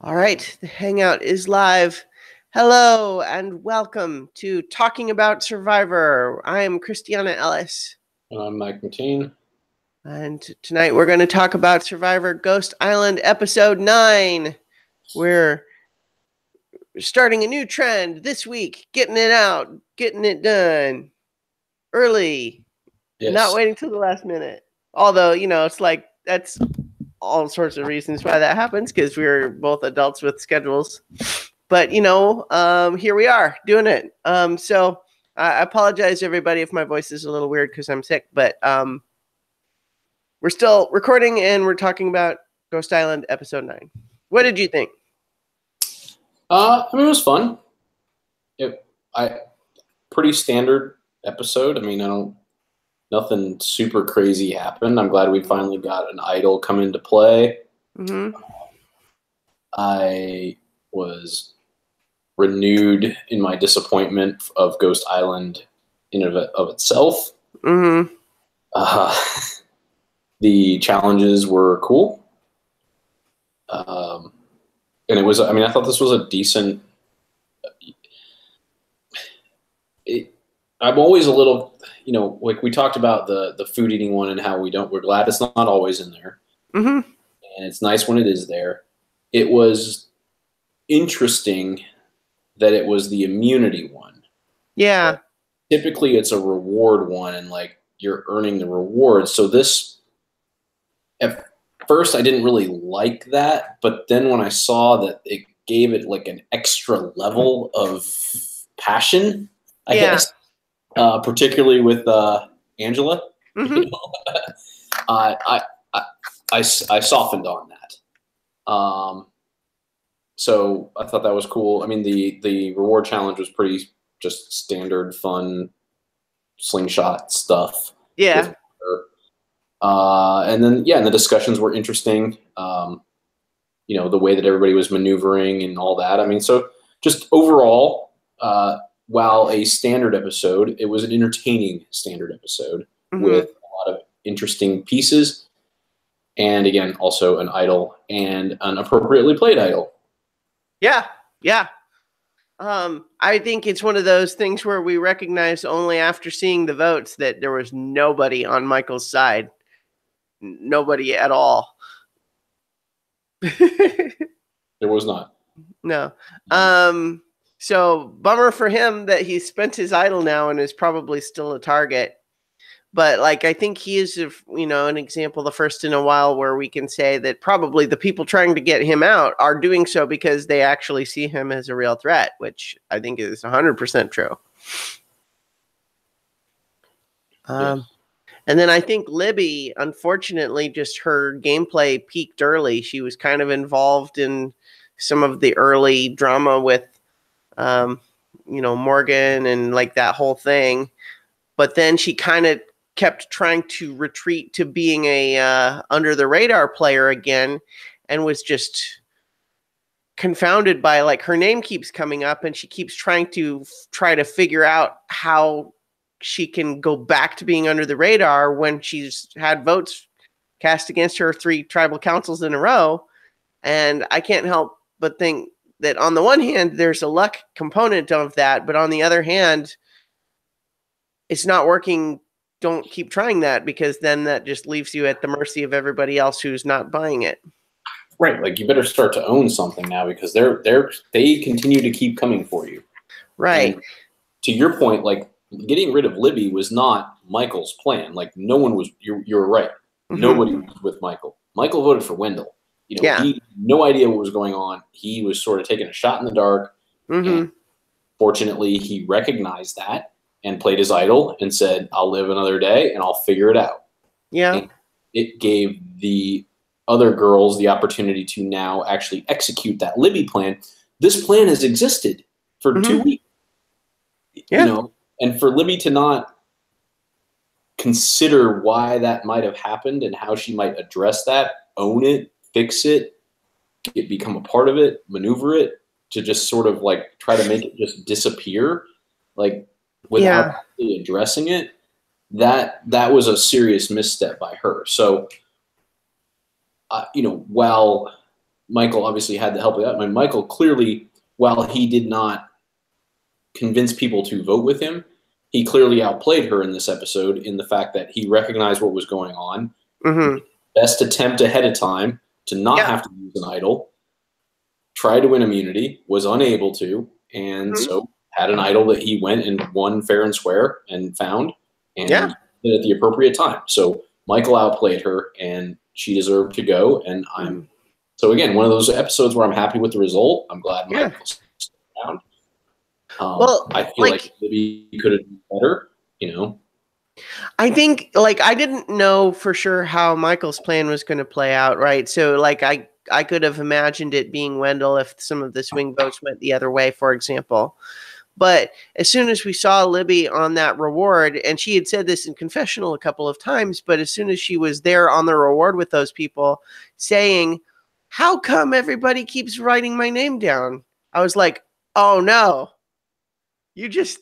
All right, the Hangout is live. Hello and welcome to Talking About Survivor. I am Christiana Ellis. And I'm Mike McKean. And tonight we're going to talk about Survivor Ghost Island Episode 9. We're starting a new trend this week, getting it out, getting it done early, not waiting till the last minute. Although, it's like that's all sorts of reasons why that happens because we're both adults with schedules. But, here we are doing it. So I apologize, everybody, if my voice is a little weird because I'm sick. But we're still recording and we're talking about Ghost Island Episode 9. What did you think? It was fun. Pretty standard episode. Nothing super crazy happened. I'm glad we finally got an idol come into play. Mm-hmm. I was renewed in my disappointment of Ghost Island in and of itself. Mm-hmm. The challenges were cool. And it was, I thought this was a decent. I'm always a little, like we talked about the food eating one and how we're glad it's not always in there. Mm-hmm. And it's nice when it is there. It was interesting that it was the immunity one. Yeah. But typically it's a reward one and like you're earning the reward. So this, at first I didn't really like that. But then when I saw that it gave it like an extra level of passion, I guess. Particularly with Angela, mm-hmm. I softened on that. So I thought that was cool. The reward challenge was pretty just standard, fun, slingshot stuff. Yeah. And then and the discussions were interesting. The way that everybody was maneuvering and all that. So just overall. While a standard episode, it was an entertaining standard episode with a lot of interesting pieces. And again, also an idol and an appropriately played idol. Yeah. Yeah. I think it's one of those things where we recognize only after seeing the votes that there was nobody on Michael's side. Nobody at all. There was not. No. So bummer for him that he spent his idol now and is probably still a target. But I think he is, an example, the first in a while where we can say that probably the people trying to get him out are doing so because they actually see him as a real threat, which I think is 100% true. And then I think Libby, unfortunately, just her gameplay peaked early. She was kind of involved in some of the early drama with Morgan and that whole thing. But then she kind of kept trying to retreat to being a under the radar player again and was just confounded by her name keeps coming up and she keeps trying to figure out how she can go back to being under the radar when she's had votes cast against her 3 tribal councils in a row. And I can't help but think that on the one hand, there's a luck component of that, but on the other hand, it's not working. Don't keep trying that because then that just leaves you at the mercy of everybody else who's not buying it. Right. You better start to own something now because they continue to keep coming for you. Right. And to your point, getting rid of Libby was not Michael's plan. No one was, you're right. Mm-hmm. Nobody was with Michael. Michael voted for Wendell. He had no idea what was going on. He was sort of taking a shot in the dark. Mm-hmm. And fortunately, he recognized that and played his idol and said, I'll live another day and I'll figure it out. Yeah. And it gave the other girls the opportunity to now actually execute that Libby plan. This plan has existed for 2 weeks. Yeah. And for Libby to not consider why that might have happened and how she might address that, own it, fix it, become a part of it, maneuver it, to just sort of try to make it just disappear, without actually addressing it, that was a serious misstep by her. So, while Michael obviously had to help with that. And Michael clearly, while he did not convince people to vote with him, he clearly outplayed her in this episode in the fact that he recognized what was going on. Mm-hmm. Best attempt ahead of time to not have to use an idol. Tried to win immunity, was unable to, and so had an idol that he went and won fair and square and found, and did it at the appropriate time. So Michael outplayed her, and she deserved to go. And so again, one of those episodes where I'm happy with the result. I'm glad Michael's around. Well, I feel like maybe he could have done better, I think, I didn't know for sure how Michael's plan was going to play out, right? So, I could have imagined it being Wendell if some of the swing votes went the other way, for example. But as soon as we saw Libby on that reward, and she had said this in confessional a couple of times, but as soon as she was there on the reward with those people saying, how come everybody keeps writing my name down? I was like, oh no, you just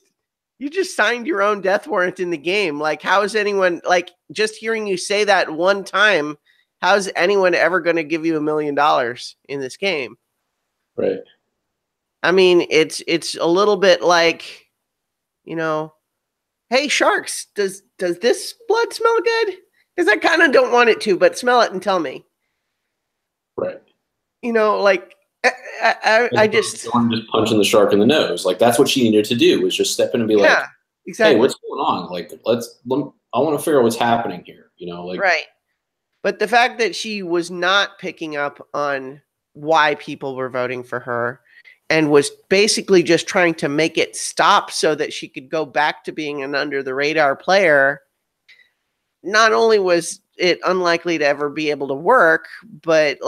signed your own death warrant in the game. How is anyone, just hearing you say that one time, how's anyone ever going to give you $1 million in this game? Right. I mean, it's a little bit like, hey, sharks, does this blood smell good? Because I kind of don't want it to, but smell it and tell me. Right. I just punching the shark in the nose. That's what she needed to do, was just step in and be exactly. Hey, what's going on? I want to figure out what's happening here. Right. But the fact that she was not picking up on why people were voting for her and was basically just trying to make it stop so that she could go back to being an under the radar player, not only was it unlikely to ever be able to work, but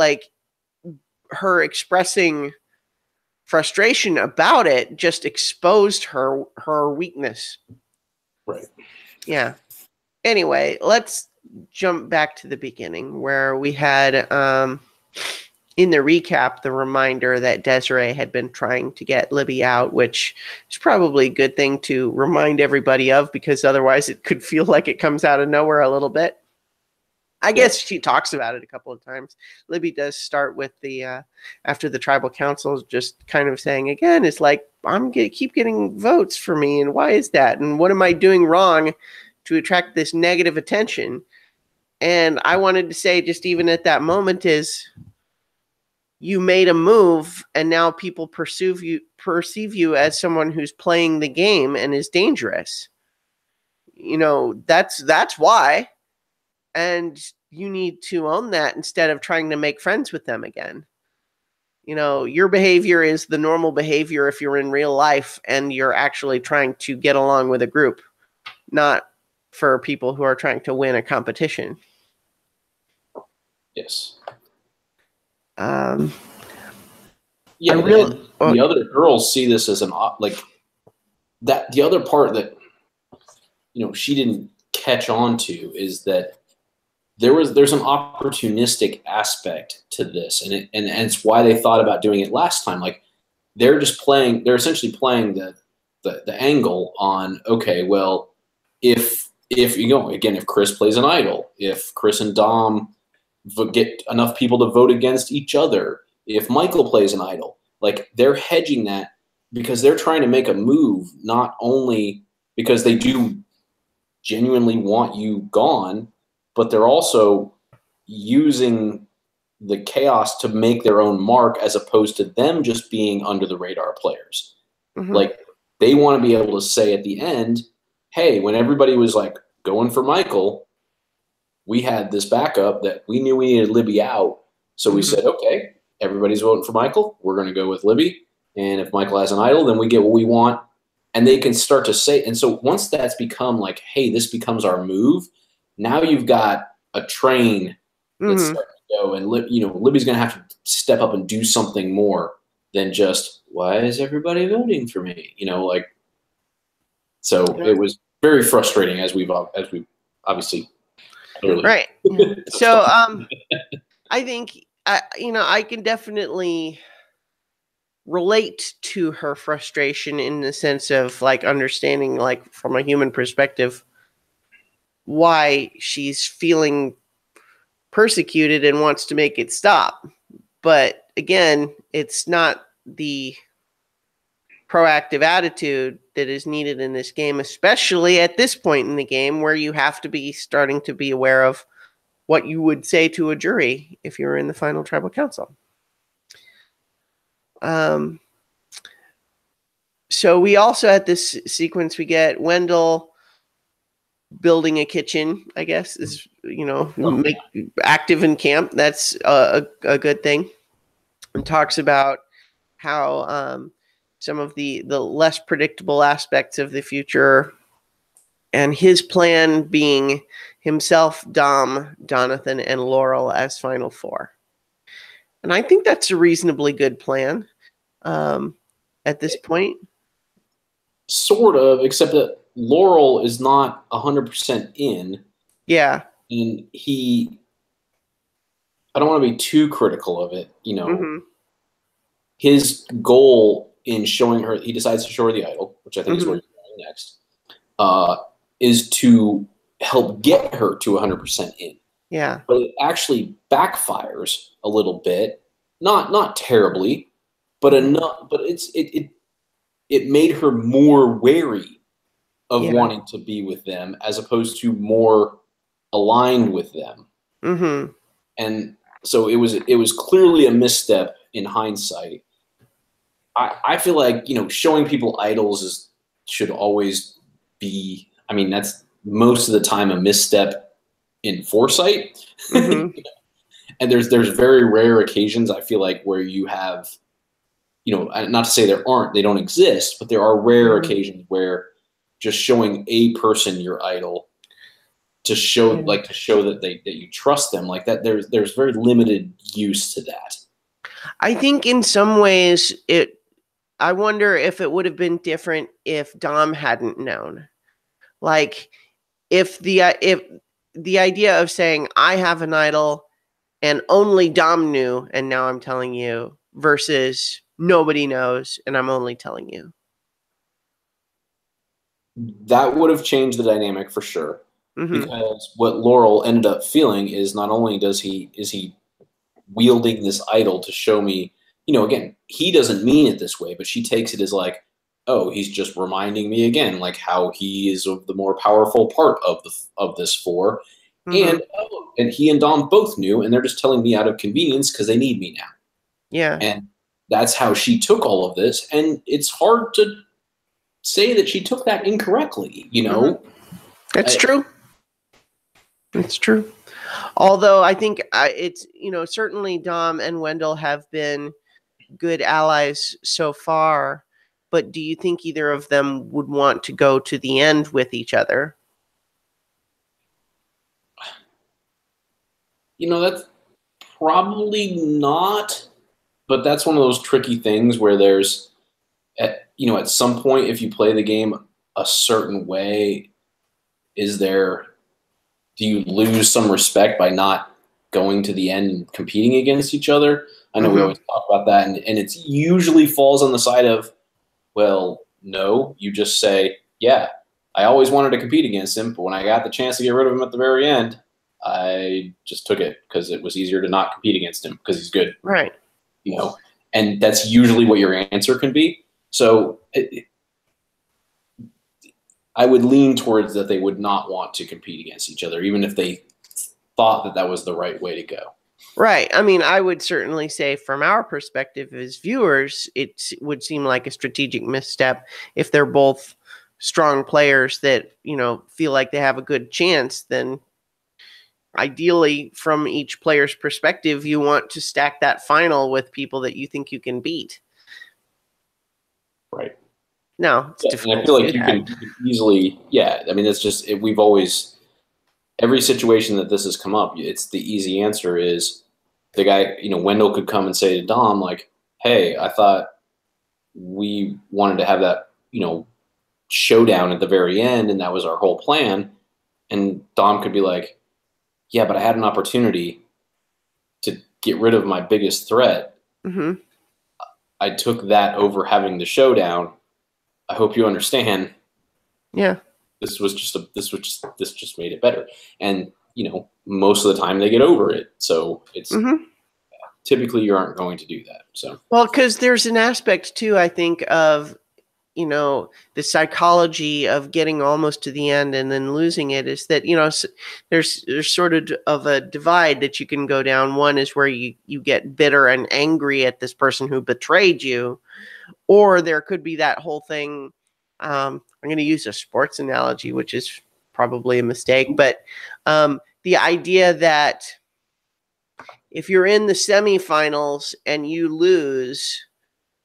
her expressing frustration about it just exposed her weakness. Right. Yeah. Anyway, let's jump back to the beginning where we had in the recap the reminder that Desiree had been trying to get Libby out, which is probably a good thing to remind everybody of, because otherwise it could feel like it comes out of nowhere a little bit. I guess she talks about it a couple of times. Libby does start with the after the tribal council, just kind of saying again, it's I'm gonna keep getting votes for me, and why is that? And what am I doing wrong to attract this negative attention? And I wanted to say, just even at that moment, is you made a move, and now people perceive you as someone who's playing the game and is dangerous. That's why. And you need to own that instead of trying to make friends with them again. Your behavior is the normal behavior if you're in real life and you're actually trying to get along with a group, not for people who are trying to win a competition. Yes. The other girls see this as that. The other part that she didn't catch on to is that there's an opportunistic aspect to this, and it's why they thought about doing it last time. They're essentially playing the angle on, okay, well, if if Chris plays an idol, if Chris and Dom get enough people to vote against each other, if Michael plays an idol, they're hedging that because they're trying to make a move, not only because they do genuinely want you gone, but they're also using the chaos to make their own mark, as opposed to them just being under the radar players. Mm-hmm. They want to be able to say at the end, hey, when everybody was going for Michael, we had this backup that we knew we needed Libby out. So we said, okay, everybody's voting for Michael. We're going to go with Libby. And if Michael has an idol, then we get what we want. And they can start to say, and so once that's become hey, this becomes our move, now you've got a train that's starting to go, and Libby's going to have to step up and do something more than just, why is everybody voting for me? So it was very frustrating, as we've obviously right. So I think I can definitely relate to her frustration in the sense of understanding from a human perspective why she's feeling persecuted and wants to make it stop. But again, it's not the proactive attitude that is needed in this game, especially at this point in the game where you have to be starting to be aware of what you would say to a jury if you were in the final tribal council. So we also at this sequence, we get Wendell building a kitchen, I guess, is, active in camp. That's a good thing. And talks about how some of the less predictable aspects of the future, and his plan being himself, Dom, Jonathan, and Laurel as Final Four. And I think that's a reasonably good plan at this point. Sort of, except that Laurel is not 100% in. Yeah. And I don't want to be too critical of it. His goal in showing her, he decides to show her the idol, which I think is where you're going next, is to help get her to 100% in. Yeah. But it actually backfires a little bit. Not terribly, but enough. But it made her more wary of wanting to be with them, as opposed to more aligned with them. Mm-hmm. And so it was clearly a misstep in hindsight. I feel like, showing people idols should always be, that's most of the time a misstep in foresight. Mm-hmm. And there's very rare occasions, I feel like, where you have, not to say they don't exist, but there are rare occasions where just showing a person your idol to show that you trust them, like that, there's very limited use to that. I think in some ways I wonder if it would have been different if Dom hadn't known. Like if the idea of saying I have an idol and only Dom knew and now I'm telling you, versus nobody knows and I'm only telling you. That would have changed the dynamic for sure. Mm-hmm. Because what Laurel ended up feeling is not only is he wielding this idol to show me, again, he doesn't mean it this way, but she takes it as like, oh, he's just reminding me again, like how he is the more powerful part of this four. Mm-hmm. And he and Dom both knew, and they're just telling me out of convenience because they need me now. Yeah. And that's how she took all of this. And it's hard to say that she took that incorrectly, Mm-hmm. That's true. It's true. Although I think it's, certainly Dom and Wendell have been good allies so far, but do you think either of them would want to go to the end with each other? That's probably not, but that's one of those tricky things where there's, at some point, if you play the game a certain way, do you lose some respect by not going to the end and competing against each other? I know we always talk about that, and it usually falls on the side of, well, no, you just say, yeah, I always wanted to compete against him, but when I got the chance to get rid of him at the very end, I just took it because it was easier to not compete against him because he's good. Right. And that's usually what your answer can be. So I would lean towards that they would not want to compete against each other, even if they thought that was the right way to go. Right. I would certainly say from our perspective as viewers, it would seem like a strategic misstep if they're both strong players that, feel like they have a good chance. Then ideally, from each player's perspective, you want to stack that final with people that you think you can beat. Right. No, it's difficult. And I feel like you can easily, it's just, we've always, every situation that this has come up, it's the easy answer is the guy, Wendell could come and say to Dom, like, hey, I thought we wanted to have that, showdown at the very end, and that was our whole plan. And Dom could be like, yeah, but I had an opportunity to get rid of my biggest threat. Mm-hmm. I took that over having the showdown. I hope you understand. Yeah. This just made it better. And, most of the time they get over it. So it's, typically you aren't going to do that. So, well, because there's an aspect too, I think, of the psychology of getting almost to the end and then losing it is that, there's sort of a divide that you can go down. One is where you get bitter and angry at this person who betrayed you, or there could be that whole thing. I'm going to use a sports analogy, which is probably a mistake, but the idea that if you're in the semifinals and you lose,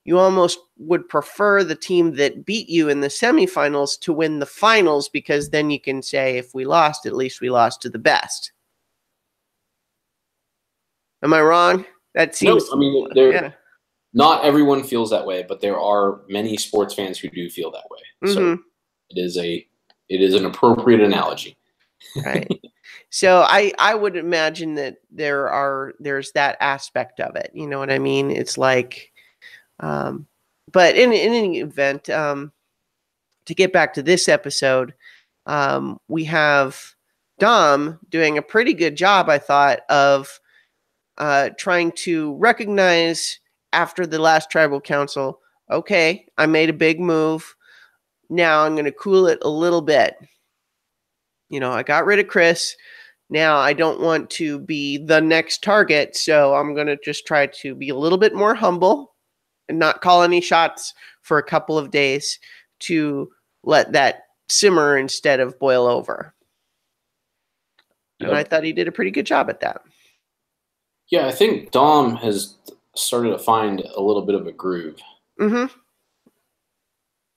you almost would prefer the team that beat you in the semifinals to win the finals, because then you can say, if we lost, at least we lost to the best. Am I wrong? That seems. No, I mean, not everyone feels that way, but there are many sports fans who do feel that way. Mm-hmm. So it is an appropriate analogy. Right. So I would imagine that there's that aspect of it. You know what I mean? It's like, but in any event, to get back to this episode, we have Dom doing a pretty good job, I thought, of trying to recognize after the last tribal council, okay, I made a big move. Now I'm going to cool it a little bit. I got rid of Chris. Now I don't want to be the next target, so I'm going to just try to be a little bit more humble and not call any shots for a couple of days to let that simmer instead of boil over. Yep. And I thought he did a pretty good job at that. Yeah, I think Dom has started to find a little bit of a groove. Mm-hmm.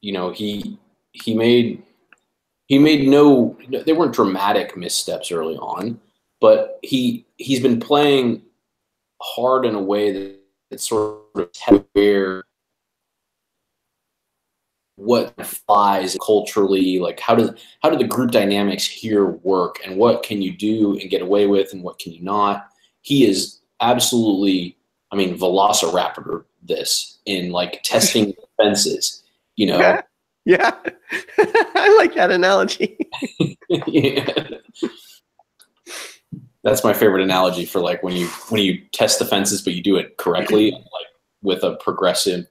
He made no, they weren't dramatic missteps early on, but he's been playing hard in a way that it's sort of where what flies culturally, like how do the group dynamics here work, and what can you do and get away with and what can you not. He is absolutely, velociraptor this in like testing fences, Yeah. I like that analogy. Yeah. That's my favorite analogy for like when you test the fences but you do it correctly, like with a progression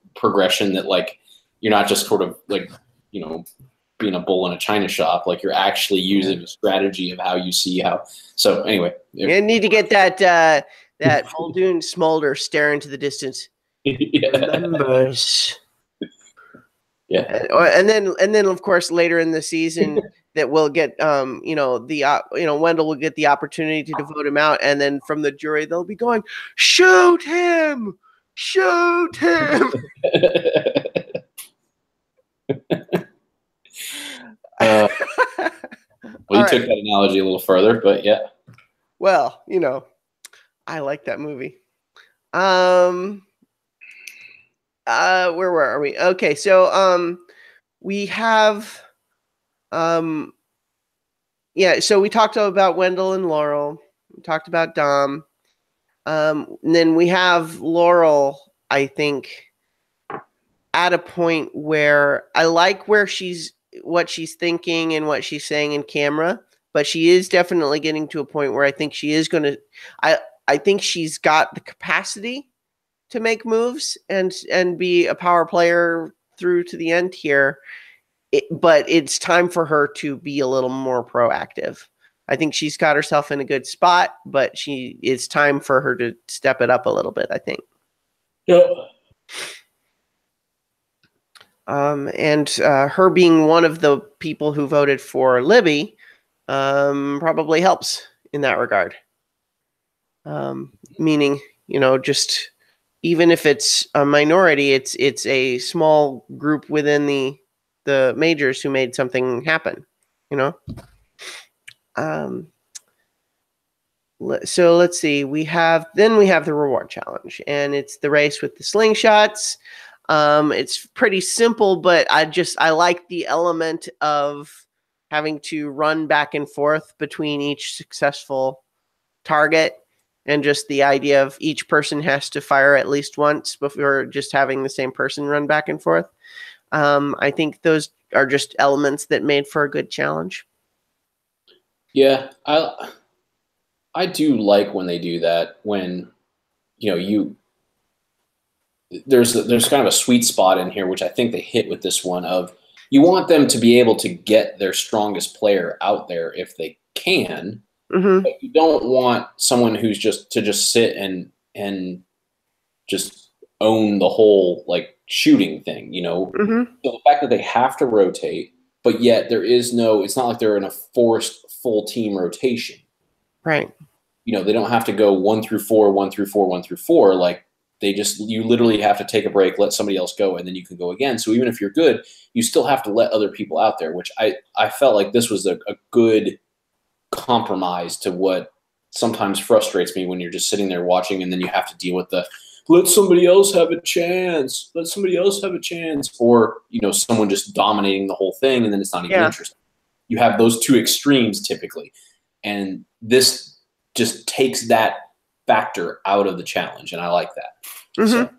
that like you're not just sort of like, being a bull in a china shop, like you're actually using a strategy of how you see how. So anyway, you need to get that Muldoon smolder stare into the distance. Yeah. Remembers. Yeah. And then of course later in the season that we'll get Wendell will get the opportunity to vote him out, and then from the jury they'll be going, shoot him. Well, you took that analogy a little further, but yeah. Well, I like that movie. Where were we? Okay, so we have so we talked about Wendell and Laurel. We talked about Dom. And then we have Laurel, I think, at a point where I like what she's thinking and what she's saying in camera, but she is definitely getting to a point where I think she is going to I think she's got the capacity to make moves and be a power player through to the end here. But it's time for her to be a little more proactive. I think she's got herself in a good spot, but it's time for her to step it up a little bit, I think. Yeah. And her being one of the people who voted for Libby probably helps in that regard. Meaning, just even if it's a minority, it's a small group within the majors who made something happen, So let's see. We have the reward challenge, and it's the race with the slingshots. It's pretty simple, but I like the element of having to run back and forth between each successful target, and just the idea of each person has to fire at least once before just having the same person run back and forth. I think those are just elements that made for a good challenge. Yeah, I do like when they do that, when, there's kind of a sweet spot in here, which I think they hit with this one of you want them to be able to get their strongest player out there if they can, but you don't want someone who's just sit and just own the whole like shooting thing, So the fact that they have to rotate, but yet it's not like they're in a forced full team rotation. Right. They don't have to go 1 through 4, 1 through 4, 1 through 4. Like you literally have to take a break, let somebody else go, and then you can go again. So even if you're good, you still have to let other people out there, which I felt like this was a good compromise to what sometimes frustrates me when you're just sitting there watching and then you have to deal with let somebody else have a chance. Let somebody else have a chance. Or, someone just dominating the whole thing and then it's not even interesting. You have those two extremes typically. And this just takes that factor out of the challenge. And I like that. So.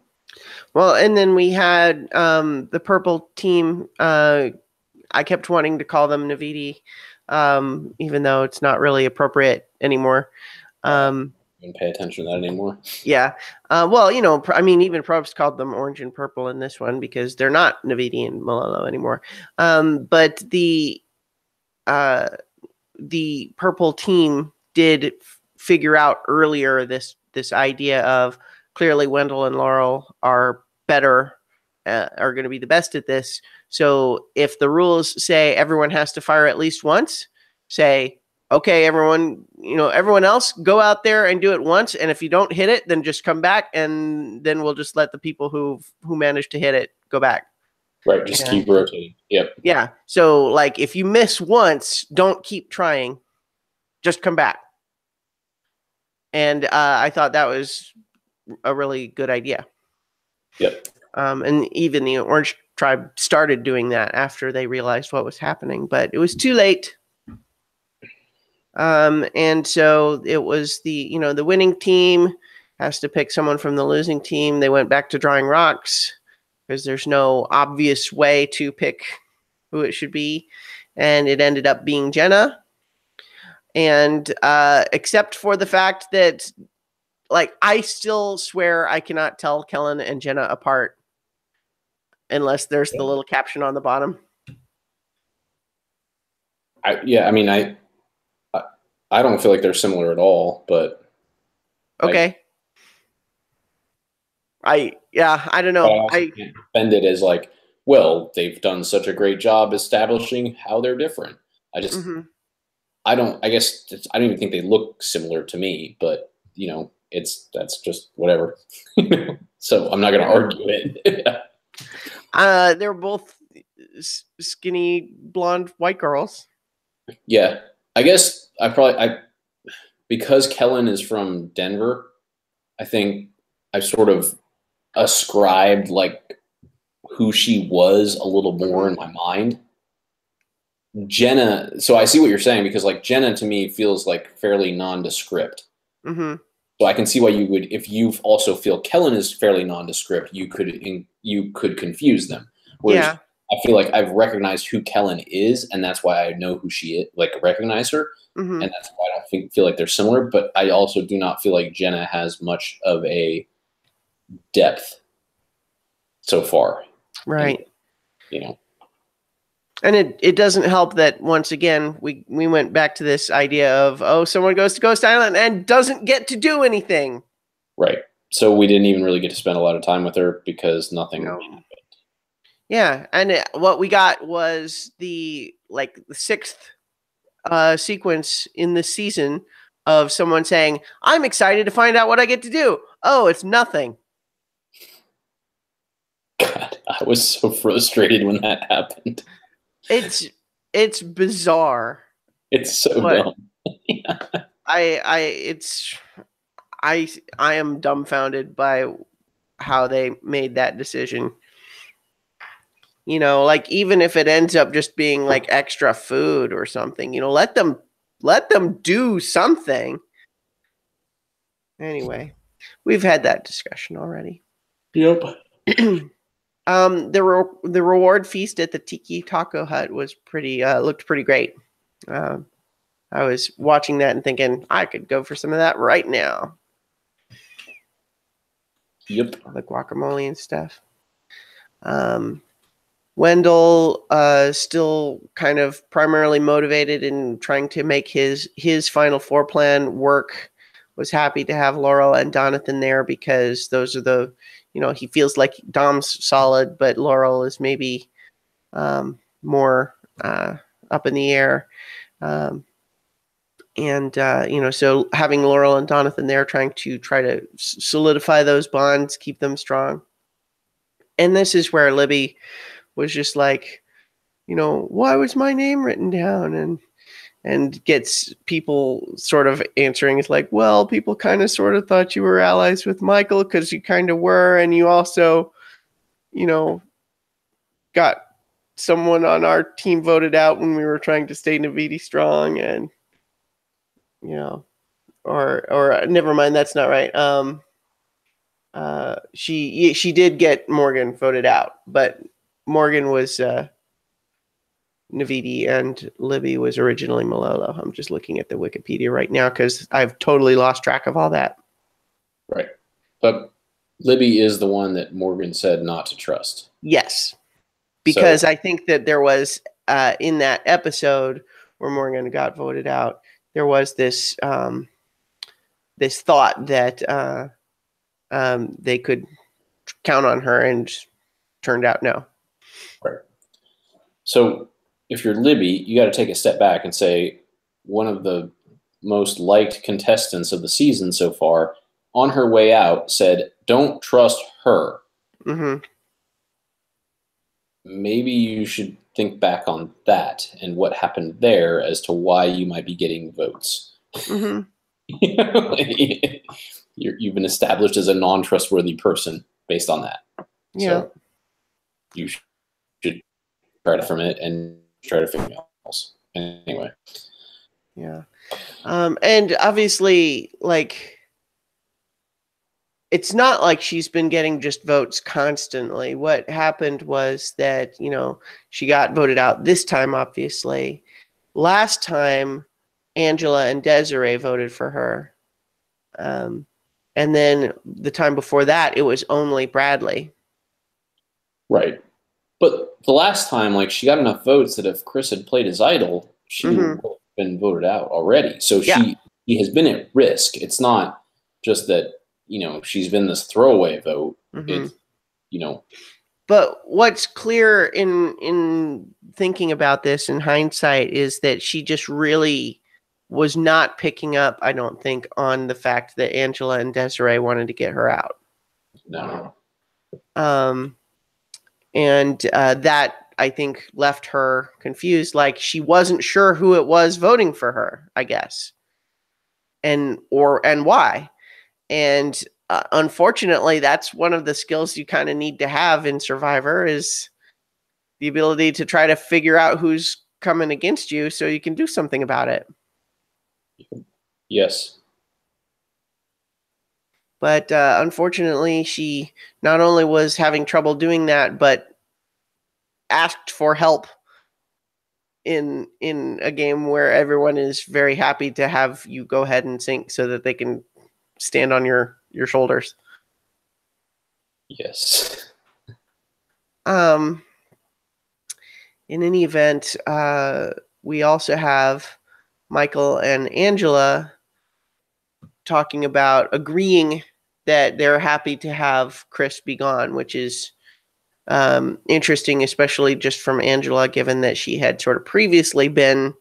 Well, and then we had the purple team. I kept wanting to call them Navidi, even though it's not really appropriate anymore. Wouldn't pay attention to that anymore. Yeah. Well, even Probst called them orange and purple in this one because they're not Navidi and Malolo anymore. But the purple team did figure out earlier this idea of clearly Wendell and Laurel are better, are going to be the best at this. So if the rules say everyone has to fire at least once, say, okay, everyone else go out there and do it once. And if you don't hit it, then just come back. And then we'll just let the people who managed to hit it go back. Right. Just keep rotating. Yep. Yeah. So like if you miss once, don't keep trying. Just come back. And I thought that was a really good idea. Yep. And even the Orange Tribe started doing that after they realized what was happening, but it was too late. And so it was the winning team has to pick someone from the losing team. They went back to drawing rocks because there's no obvious way to pick who it should be. And it ended up being Jenna. And except for the fact that, like, I still swear I cannot tell Kellen and Jenna apart unless there's the little caption on the bottom. I don't feel like they're similar at all, but okay. I don't know. I can't defend it as like, well, they've done such a great job establishing how they're different. I just I don't even think they look similar to me, but that's just whatever. So I'm not going to argue it. They're both skinny blonde white girls. Yeah, I guess because Kellen is from Denver, I think I sort of ascribed like who she was a little more in my mind. Jenna, so I see what you're saying because like Jenna to me feels like fairly nondescript. Mm-hmm. So I can see why you would, if you also feel Kellen is fairly nondescript, you could confuse them. Whereas I feel like I've recognized who Kellen is, and that's why I know who she is, like recognize her, and that's why I don't feel like they're similar. But I also do not feel like Jenna has much of a depth so far, right? And it doesn't help that once again we went back to this idea of someone goes to Ghost Island and doesn't get to do anything. Right. So we didn't even really get to spend a lot of time with her because nothing happened. Yeah, and what we got was the sixth sequence in the season of someone saying, "I'm excited to find out what I get to do." Oh, it's nothing. God, I was so frustrated when that happened. It's bizarre. It's so dumb. I am dumbfounded by how they made that decision. Like even if it ends up just being like extra food or something, let them do something. Anyway, we've had that discussion already. Yep. The reward feast at the Tiki Taco Hut was looked pretty great. I was watching that and thinking I could go for some of that right now. Yep. the guacamole and stuff. Wendell still kind of primarily motivated in trying to make his Final Four plan work. Was happy to have Laurel and Donathan there because those are the, he feels like Dom's solid, but Laurel is maybe more up in the air. So having Laurel and Donathan there try to solidify those bonds, keep them strong. And this is where Libby was just like, why was my name written down? And gets people sort of answering. It's like, well, people kind of sort of thought you were allies with Michael because you kind of were. And you also, got someone on our team voted out when we were trying to stay Navidi strong. And, or never mind, that's not right. She did get Morgan voted out, but Morgan was Navidi and Libby was originally Malolo. I'm just looking at the Wikipedia right now because I've totally lost track of all that. Right. But Libby is the one that Morgan said not to trust. Yes. Because I think that there was, in that episode where Morgan got voted out, there was this this thought that they could count on her, and turned out no. Right. So if you're Libby, you got to take a step back and say one of the most liked contestants of the season so far, on her way out, said, "Don't trust her." Mm-hmm. Maybe you should think back on that and what happened there as to why you might be getting votes. Mm-hmm. You've been established as a non-trustworthy person based on that. Yeah. So you should try to from it and try to figure out else. Anyway. Yeah. And obviously, it's not like she's been getting just votes constantly. What happened was that, she got voted out this time, obviously. Last time, Angela and Desiree voted for her. And then the time before that, it was only Bradley. Right. But the last time, she got enough votes that if Chris had played his idol, she would have been voted out already. So she has been at risk. It's not just that, she's been this throwaway vote. Mm-hmm. It, But what's clear in thinking about this in hindsight is that she just really was not picking up, I don't think, on the fact that Angela and Desiree wanted to get her out. No. And that, I think, left her confused. She wasn't sure who it was voting for her, I guess. And why. And unfortunately, that's one of the skills you kind of need to have in Survivor, is the ability to try to figure out who's coming against you so you can do something about it. Yes. But unfortunately, she not only was having trouble doing that, but asked for help in a game where everyone is very happy to have you go ahead and sink so that they can stand on your shoulders. Yes. In any event, we also have Michael and Angela talking about agreeing that they're happy to have Chris be gone, which is interesting, especially just from Angela, given that she had sort of previously been,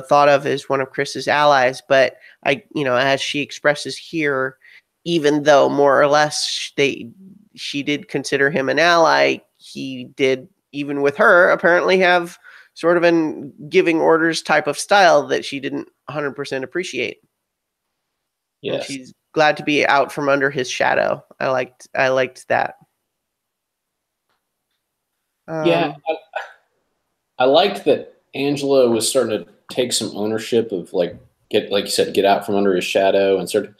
thought of as one of Chris's allies. But as she expresses here, even though more or less she did consider him an ally, he did, even with her, apparently have sort of an giving orders type of style that she didn't 100% appreciate. Yes. And she's glad to be out from under his shadow. I liked that. Yeah, I liked that Angela was starting to take some ownership of get out from under his shadow and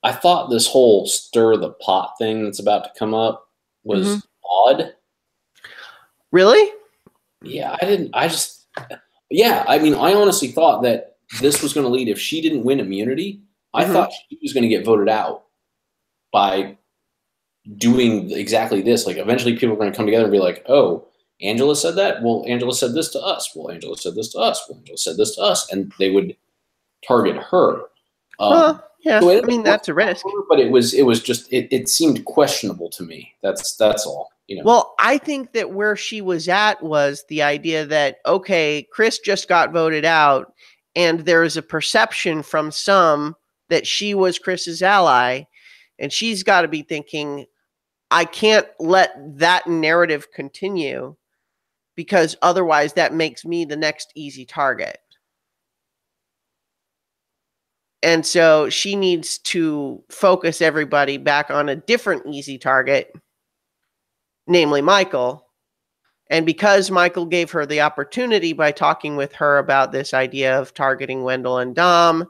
I thought this whole stir the pot thing that's about to come up was odd. Really? Yeah, I honestly thought that this was going to lead, if she didn't win immunity, I thought she was going to get voted out by doing exactly this. Like eventually people are going to come together and be like, oh, Angela said that. Well, Angela said this to us. Well, Angela said this to us. Well, Angela said this to us. And they would target her. Yeah. So I mean, that's a risk. But it was just, it seemed questionable to me. That's all, you know. Well, I think that where she was at was the idea that, okay, Chris just got voted out, and there is a perception from some that she was Chris's ally, and she's got to be thinking, I can't let that narrative continue because otherwise that makes me the next easy target. And so she needs to focus everybody back on a different easy target, namely Michael. And because Michael gave her the opportunity by talking with her about this idea of targeting Wendell and Dom,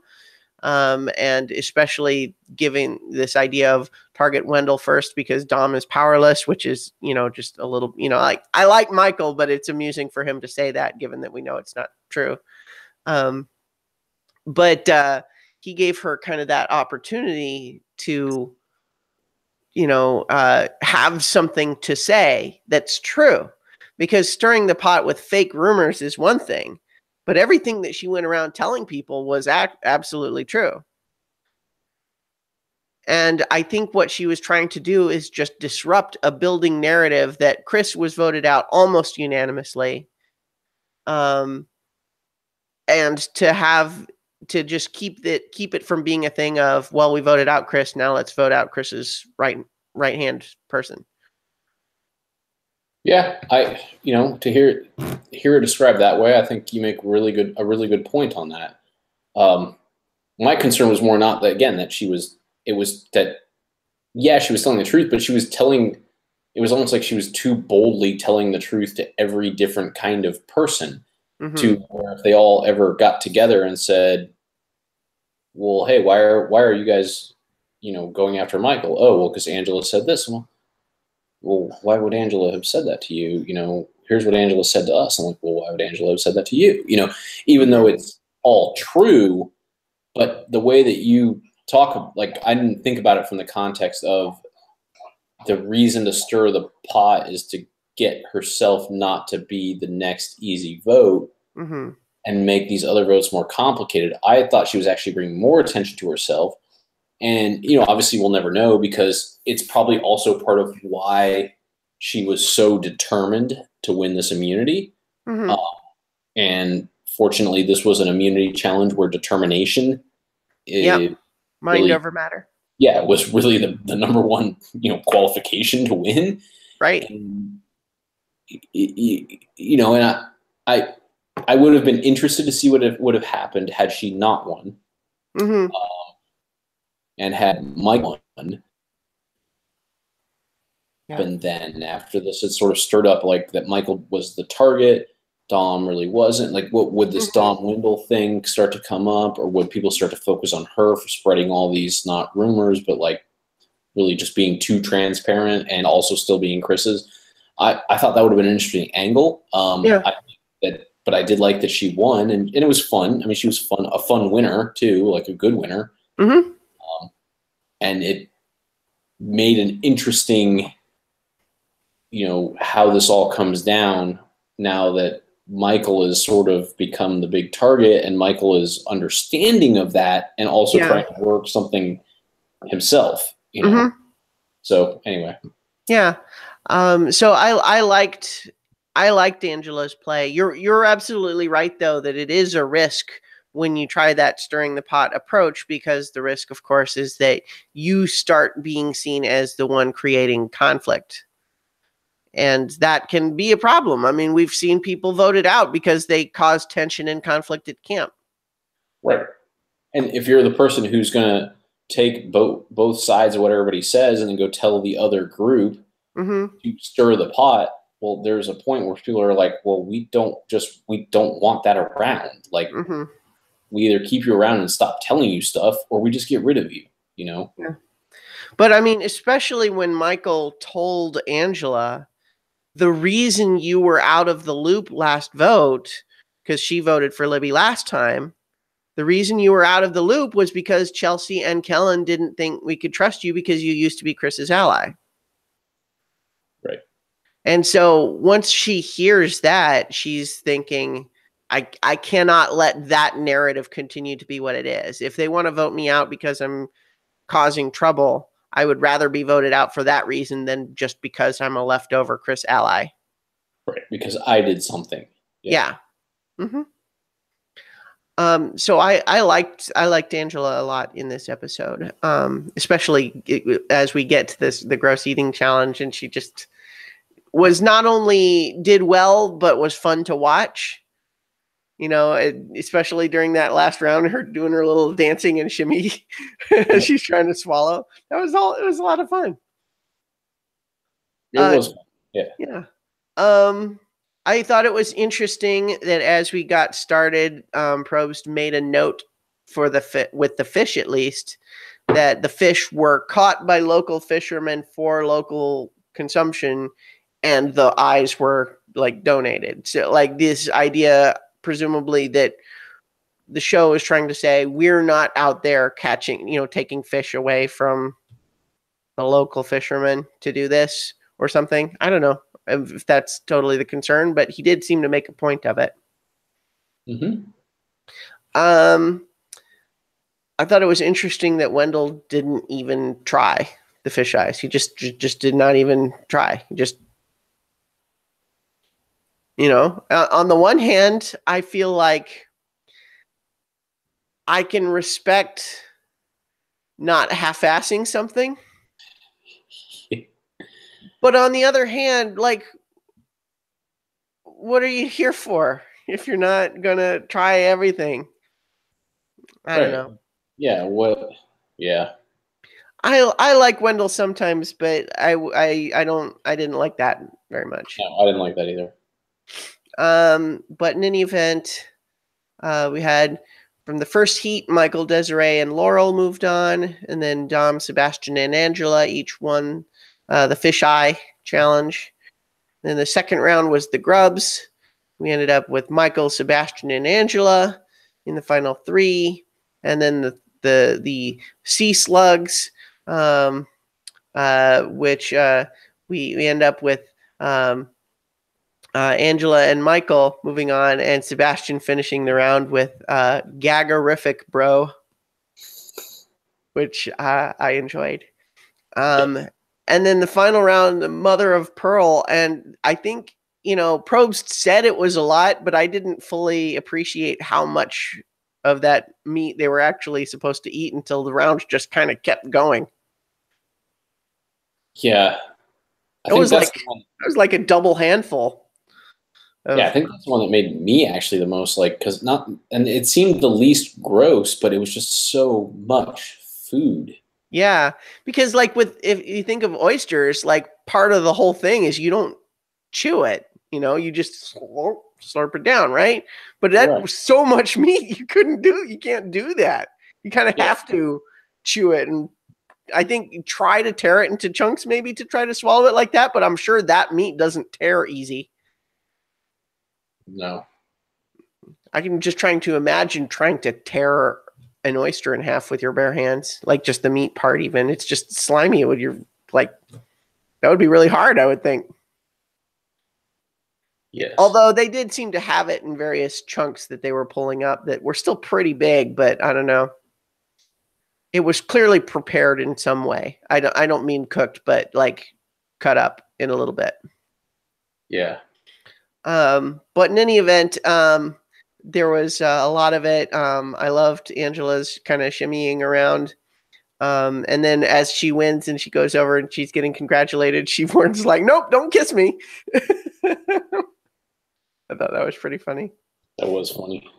and especially giving this idea of target Wendell first because Dom is powerless, which is, just a little, like I like Michael, but it's amusing for him to say that given that we know it's not true. But he gave her kind of that opportunity to, have something to say that's true. Because stirring the pot with fake rumors is one thing, but everything that she went around telling people was absolutely true. And I think what she was trying to do is just disrupt a building narrative that Chris was voted out almost unanimously. And to just keep it from being a thing of, well, we voted out Chris, now let's vote out Chris's right hand person. Yeah, to hear it described that way, I think you make a really good point on that. My concern was more not that, again, that she was telling the truth, but it was almost like she was too boldly telling the truth to every different kind of person. Mm-hmm. To where if they all ever got together and said, well, hey, why are you guys, going after Michael? Oh, well, because Angela said this. Well, why would Angela have said that to you? Here's what Angela said to us. I'm like, well, why would Angela have said that to you? Even though it's all true, but the way that you talk, like, I didn't think about it from the context of the reason to stir the pot is to get herself not to be the next easy vote. Mm-hmm. And make these other votes more complicated. I thought she was actually bringing more attention to herself. And, obviously we'll never know because it's probably also part of why she was so determined to win this immunity. Mm-hmm. And fortunately, this was an immunity challenge where determination mind really, over matter. Yeah, it was really the number one, qualification to win. Right. And, and I would have been interested to see what would have happened had she not won. Mm-hmm. And had Mike won. Yeah. And then after this, it sort of stirred up like that Michael was the target. Dom really wasn't. Like, what would this Dom Wendell thing start to come up, or would people start to focus on her for spreading all these not rumors, but like really just being too transparent and also still being Chris's? I thought that would have been an interesting angle. But I did like that she won, and it was fun. I mean, she was a fun winner too, like a good winner. Mm-hmm. And it made an interesting, how this all comes down now that Michael has sort of become the big target, and Michael is understanding of that and also trying to work something himself, Mm-hmm. So anyway. Yeah. So I liked Angela's play. You're absolutely right, though, that it is a risk when you try that stirring the pot approach, because the risk, of course, is that you start being seen as the one creating conflict. And that can be a problem. I mean, we've seen people voted out because they caused tension and conflict at camp. Right. And if you're the person who's going to take both sides of what everybody says and then go tell the other group to stir the pot, well, there's a point where people are like, well, we don't want that around. Like, we either keep you around and stop telling you stuff, or we just get rid of you, Yeah. But I mean, especially when Michael told Angela, the reason you were out of the loop last vote, because she voted for Libby last time, the reason you were out of the loop was because Chelsea and Kellen didn't think we could trust you because you used to be Chris's ally. And so once she hears that, she's thinking, I cannot let that narrative continue to be what it is. If they want to vote me out because I'm causing trouble, I would rather be voted out for that reason than just because I'm a leftover Chris ally. Right, because I did something. Yeah. Mm-hmm. So I liked Angela a lot in this episode, especially as we get to the gross eating challenge, and she just was not only did well, but was fun to watch. You know, especially during that last round, her doing her little dancing and shimmy as she's trying to swallow. It was a lot of fun. It was fun. Yeah. Yeah. I thought it was interesting that as we got started, Probst made a note for with the fish, at least, that the fish were caught by local fishermen for local consumption, and the eyes were like donated. So, like, this idea, presumably, that the show is trying to say we're not out there catching, taking fish away from the local fishermen to do this or something. I don't know if that's totally the concern, but he did seem to make a point of it. Mm-hmm. I thought it was interesting that Wendell didn't even try the fish eyes. He just did not even try. He just, on the one hand, I feel like I can respect not half-assing something. But on the other hand, like, what are you here for if you're not going to try everything? I don't know. Yeah, what? Yeah. I like Wendell sometimes, but I didn't like that very much. No, I didn't like that either. But in any event, we had from the first heat, Michael, Desiree, and Laurel moved on, and then Dom, Sebastian, and Angela each won the fish eye challenge. Then the second round was the grubs. We ended up with Michael, Sebastian, and Angela in the final three, and then the sea slugs, which we end up with Angela and Michael moving on, and Sebastian finishing the round with Gaggerific Bro, which I enjoyed. And then the final round, the Mother of Pearl, and I think, Probst said it was a lot, but I didn't fully appreciate how much of that meat they were actually supposed to eat until the rounds just kind of kept going. Yeah. It was like a double handful. Yeah, I think that's the one that made me actually the most, and it seemed the least gross, but it was just so much food. Yeah, because if you think of oysters, like, part of the whole thing is you don't chew it, you just slurp it down, right? But that was so much meat you can't do that. You kind of have to chew it, and I think you try to tear it into chunks maybe to try to swallow it like that, but I'm sure that meat doesn't tear easy. No. I can just trying to imagine trying to tear an oyster in half with your bare hands, like just the meat part even. It's just slimy. That would be really hard, I would think. Yes. Although they did seem to have it in various chunks that they were pulling up that were still pretty big, but I don't know. It was clearly prepared in some way. I don't mean cooked, but like cut up in a little bit. Yeah. But in any event, there was a lot of it. I loved Angela's kind of shimmying around. And then as she wins and she goes over and she's getting congratulated, she warns like, nope, don't kiss me. I thought that was pretty funny. That was funny.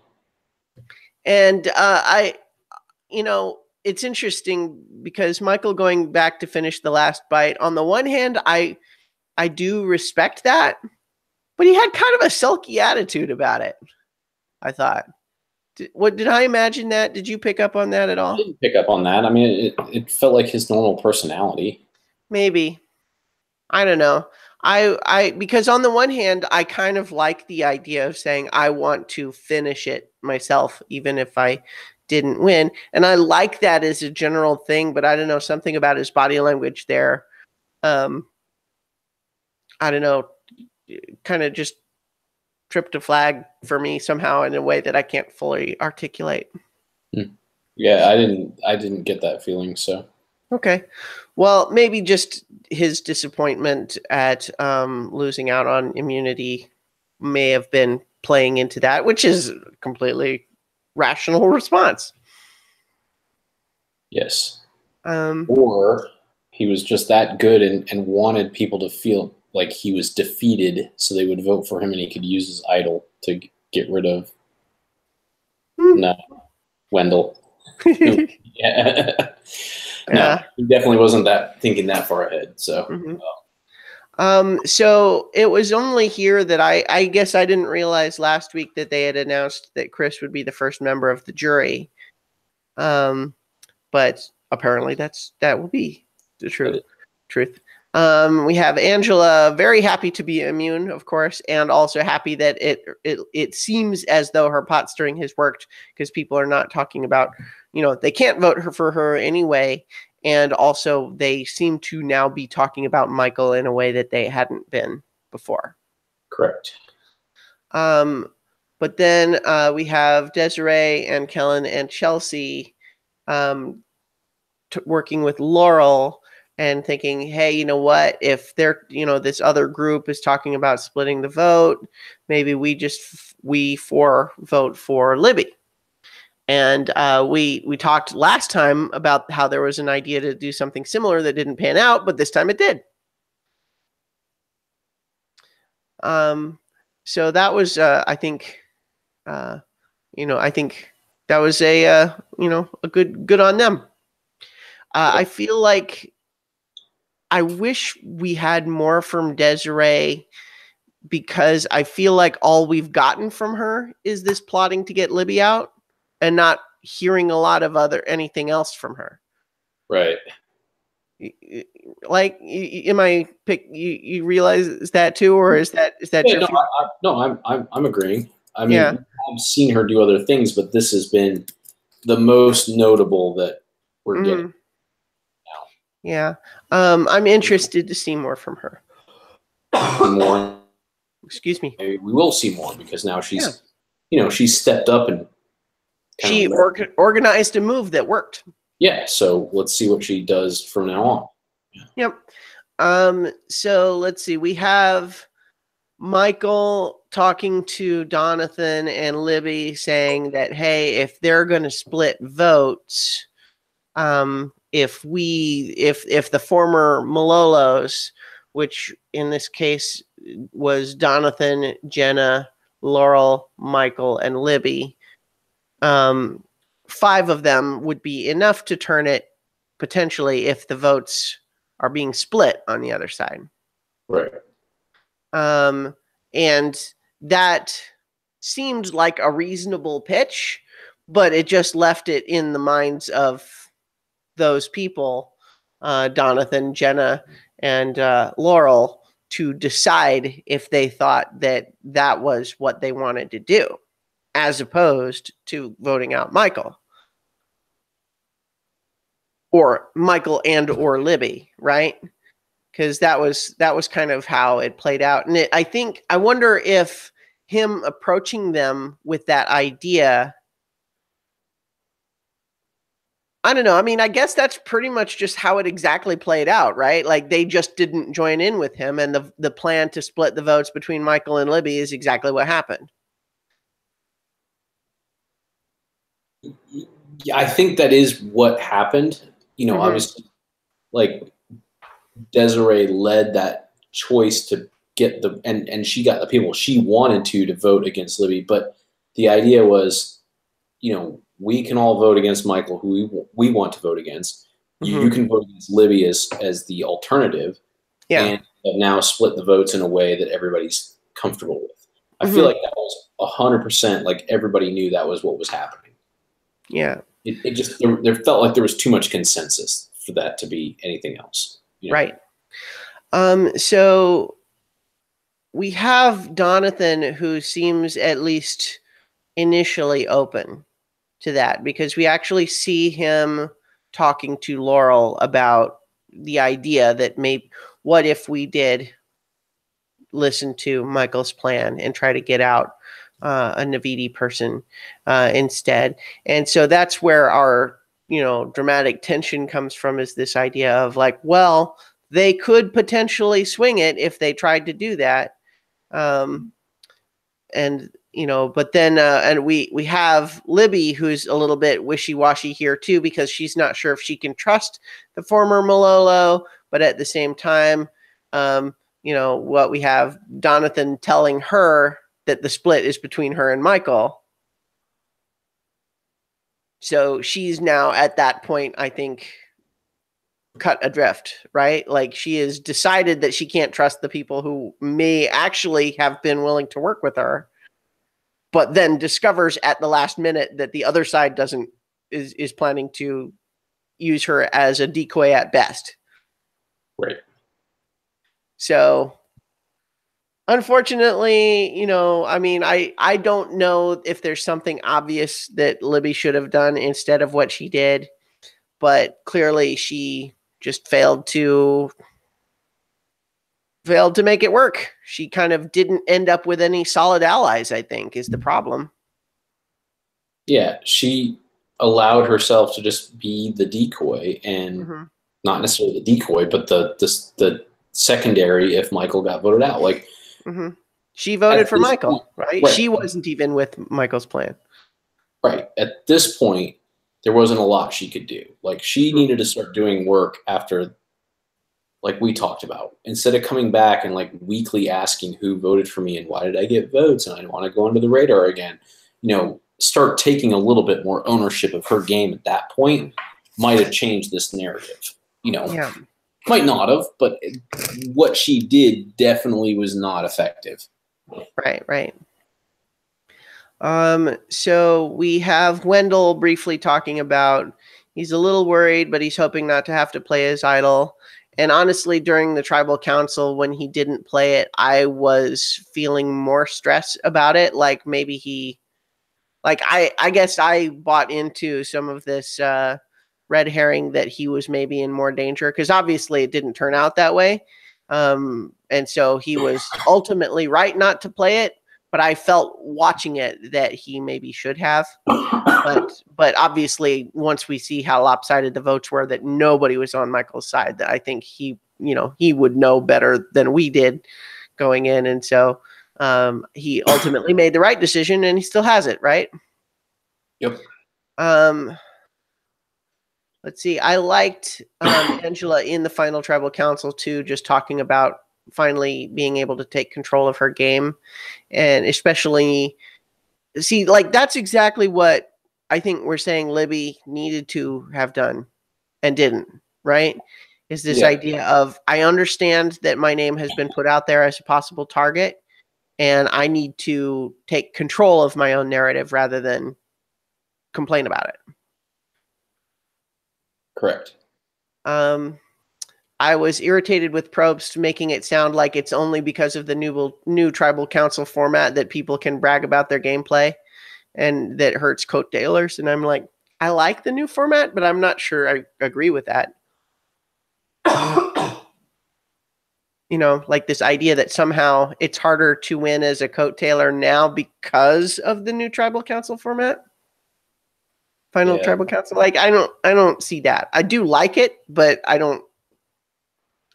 And it's interesting because Michael going back to finish the last bite, on the one hand, I do respect that, but he had kind of a sulky attitude about it, I thought. Did I imagine that? Did you pick up on that at all? I didn't pick up on that. I mean, it felt like his normal personality. Maybe. I don't know. Because on the one hand, I kind of like the idea of saying I want to finish it myself, even if I didn't win. And I like that as a general thing, but I don't know, something about his body language there. I don't know, kind of just tripped a flag for me somehow in a way that I can't fully articulate. Yeah, I didn't get that feeling. So okay, well, maybe just his disappointment at losing out on immunity may have been playing into that, which is a completely rational response. yes, or he was just that good and wanted people to feel like he was defeated, so they would vote for him, and he could use his idol to get rid of Wendell. Yeah. No, he definitely wasn't thinking that far ahead. So, so it was only here that I guess I didn't realize last week that they had announced that Chris would be the first member of the jury. But apparently that will be the truth. We have Angela very happy to be immune, of course, and also happy that it seems as though her pot stirring has worked, because people are not talking about, they can't vote for her anyway. And also they seem to now be talking about Michael in a way that they hadn't been before. Correct. But then we have Desiree and Kellen and Chelsea working with Laurel and thinking, hey, you know what, if they're, this other group is talking about splitting the vote, maybe we four vote for Libby. And we talked last time about how there was an idea to do something similar that didn't pan out, but this time it did. So that was, I think, I think that was a good on them. I feel like I wish we had more from Desiree, because I feel like all we've gotten from her is this plotting to get Libby out, and not hearing a lot of anything else from her. Right. Like, you realize that too, or is that your no, I'm agreeing. I mean, I've seen her do other things, but this has been the most notable that we're getting now. Yeah. I'm interested to see more from her. More. Excuse me. We will see more, because now she's, she's stepped up and she organized a move that worked. Yeah. So let's see what she does from now on. Yep. So let's see. We have Michael talking to Donathan and Libby, saying that, hey, if they're going to split votes, if the former Malolos, which in this case was Donathan, Jenna, Laurel, Michael, and Libby, 5 of them would be enough to turn it, potentially, if the votes are being split on the other side. Right. And that seemed like a reasonable pitch, but it just left it in the minds of those people, Donathan, Jenna, and Laurel, to decide if they thought that was what they wanted to do, as opposed to voting out Michael. Or Michael and or Libby, right? Because that was kind of how it played out. And I wonder if him approaching them with that idea, I don't know. I mean, I guess that's pretty much just how it exactly played out, right? Like, they just didn't join in with him, and the plan to split the votes between Michael and Libby is exactly what happened. Yeah, I think that is what happened. Obviously, like, Desiree led that choice to get and she got the people she wanted to vote against Libby. But the idea was, we can all vote against Michael, who we want to vote against. You can vote against Libby as the alternative. Yeah. And now split the votes in a way that everybody's comfortable with. I feel like that was 100%, like, everybody knew that was what was happening. Yeah. It just, there felt like there was too much consensus for that to be anything else. Right. So we have Donathan, who seems at least initially open to that, because we actually see him talking to Laurel about the idea that maybe, what if we did listen to Michael's plan and try to get out a Navidi person instead. And so that's where our, dramatic tension comes from, is this idea of like, well, they could potentially swing it if they tried to do that. And but then and we have Libby, who's a little bit wishy-washy here too, because she's not sure if she can trust the former Malolo, but at the same time, what we have Donathan telling her that the split is between her and Michael. So she's now at that point, I think, cut adrift, right? Like, she has decided that she can't trust the people who may actually have been willing to work with her, but then discovers at the last minute that the other side is planning to use her as a decoy at best. Right. So unfortunately, I don't know if there's something obvious that Libby should have done instead of what she did, but clearly she just failed to make it work. She kind of didn't end up with any solid allies, I think, is the problem. Yeah, she allowed herself to just be the decoy, and not necessarily the decoy, but the secondary if Michael got voted out. Like, she voted for Michael, right? She wasn't even with Michael's plan. Right. At this point, there wasn't a lot she could do. Like, she needed to start doing work after, like we talked about, instead of coming back and like weekly asking who voted for me and why did I get votes and I want to go under the radar again. Start taking a little bit more ownership of her game at that point might have changed this narrative. Might not have, but what she did definitely was not effective. Right. So we have Wendell briefly talking about he's a little worried, but he's hoping not to have to play his idol. And honestly, during the tribal council, when he didn't play it, I was feeling more stress about it. Like, maybe I guess I bought into some of this red herring that he was maybe in more danger, because obviously it didn't turn out that way. And so he was ultimately right not to play it, but I felt watching it that he maybe should have. But obviously, once we see how lopsided the votes were, that nobody was on Michael's side, that I think he would know better than we did going in. And so he ultimately made the right decision, and he still has it, right? Yep. Let's see. I liked Angela in the final tribal council too, just talking about finally being able to take control of her game, and especially that's exactly what I think we're saying Libby needed to have done and didn't, right? Is this idea of, I understand that my name has been put out there as a possible target, and I need to take control of my own narrative rather than complain about it. Correct. I was irritated with Probst making it sound like it's only because of the new tribal council format that people can brag about their gameplay, and that hurts coat tailors. And I'm like, I like the new format, but I'm not sure I agree with that. Like this idea that somehow it's harder to win as a coat tailor now because of the new tribal council format. Final tribal council. Like, I don't see that. I do like it, but I'm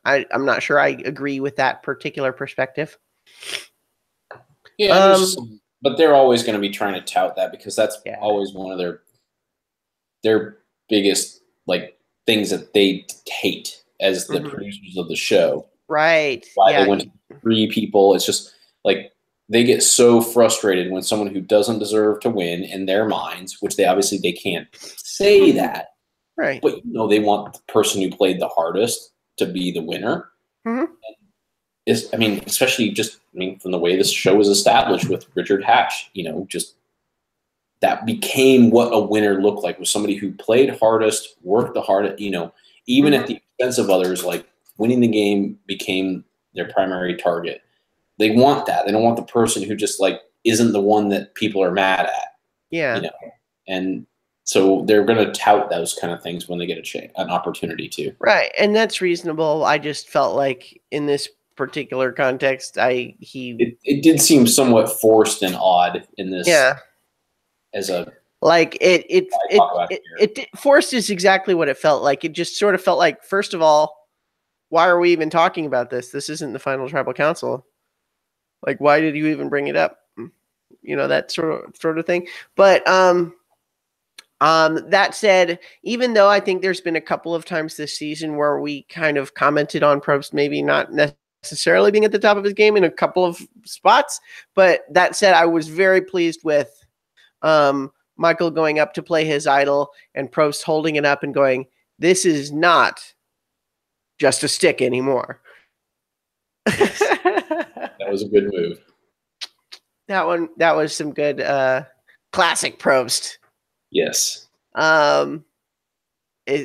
not sure I agree with that particular perspective. Yeah, but they're always going to be trying to tout that, because that's always one of their biggest things that they hate as the producers of the show. Right. Why they went to 3 people. It's just like, they get so frustrated when someone who doesn't deserve to win in their minds, which they can't say that, right? But they want the person who played the hardest to be the winner. Especially from the way this show was established with Richard Hatch, just that became what a winner looked like, was somebody who played hardest, worked the hardest, even at the expense of others. Like, winning the game became their primary target. They want that. They don't want the person who just isn't the one that people are mad at. Yeah. And so they're going to tout those kind of things when they get an opportunity to. Right. And that's reasonable. I just felt like in this particular context, it did seem somewhat forced and odd in this. Yeah. As a like it forced is exactly what it felt like. It just sort of felt like, first of all, why are we even talking about this? This isn't the final tribal council. Like, why did you even bring it up? That sort of thing. But that said, even though I think there's been a couple of times this season where we kind of commented on Probst maybe not necessarily being at the top of his game in a couple of spots, but that said, I was very pleased with Michael going up to play his idol and Probst holding it up and going, "This is not just a stick anymore." That was a good move. That was some good classic Probst. Yes.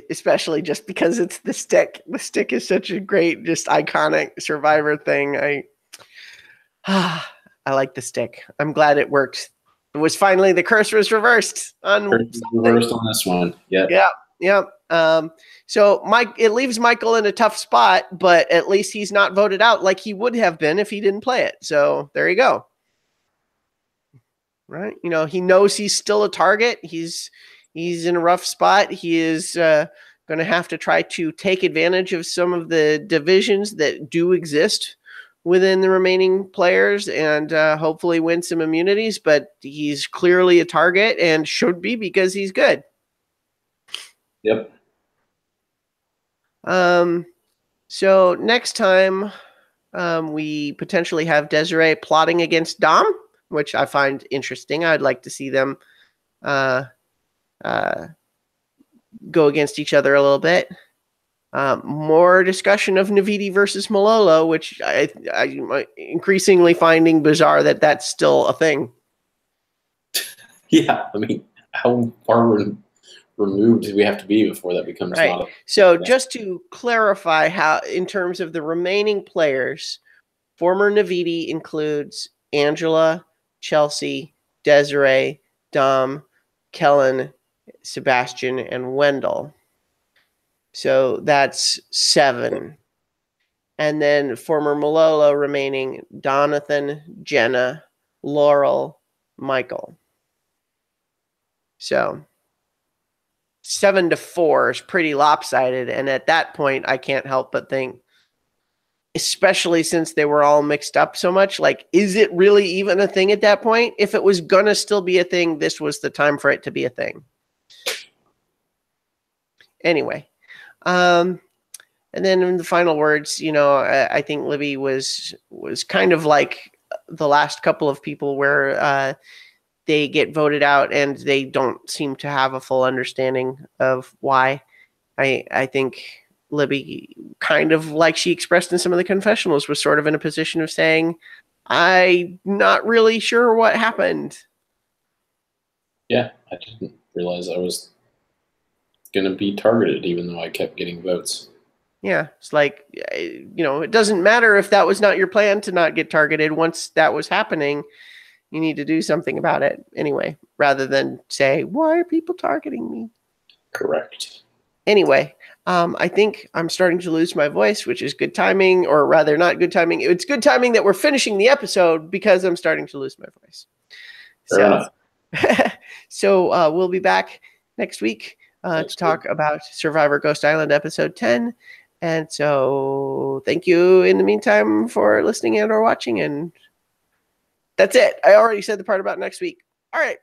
Especially just because it's the stick. The stick is such a great, just iconic Survivor thing. I like the stick. I'm glad it worked. It was finally, the curse was reversed on this one. Yeah. So it leaves Michael in a tough spot, but at least he's not voted out like he would have been if he didn't play it. So there you go. Right. He knows he's still a target. He's in a rough spot. He is going to have to try to take advantage of some of the divisions that do exist within the remaining players and hopefully win some immunities. But he's clearly a target and should be, because he's good. Yep. So next time we potentially have Desiree plotting against Dom, which I find interesting. I'd like to see them go against each other a little bit. More discussion of Navidi versus Malolo, which I'm increasingly finding bizarre that that's still a thing. Yeah, I mean, how far removed do we have to be before that becomes right? Not a, so yeah. Just to clarify, how in terms of the remaining players, former Navidi includes Angela, Chelsea, Desiree, Dom, Kellen, Sebastian, and Wendell. So that's 7. And then former Malolo remaining, Donathan, Jenna, Laurel, Michael. So 7-4 is pretty lopsided. And at that point, I can't help but think, especially since they were all mixed up so much, like, is it really even a thing at that point? If it was going to still be a thing, this was the time for it to be a thing. Anyway. And then in the final words, I think Libby was kind of like the last couple of people where they get voted out and they don't seem to have a full understanding of why. I think Libby, kind of like she expressed in some of the confessionals, was sort of in a position of saying, I'm not really sure what happened. Yeah, I didn't realize I was going to be targeted, even though I kept getting votes. Yeah, it's like, it doesn't matter if that was not your plan to not get targeted. Once that was happening, you need to do something about it anyway, rather than say, why are people targeting me? Correct. Anyway, I think I'm starting to lose my voice, which is good timing, or rather not good timing. It's good timing that we're finishing the episode because I'm starting to lose my voice. Fair enough. So we'll be back next week to talk about Survivor Ghost Island episode 10. And so thank you in the meantime for listening and or watching. And that's it. I already said the part about next week. All right.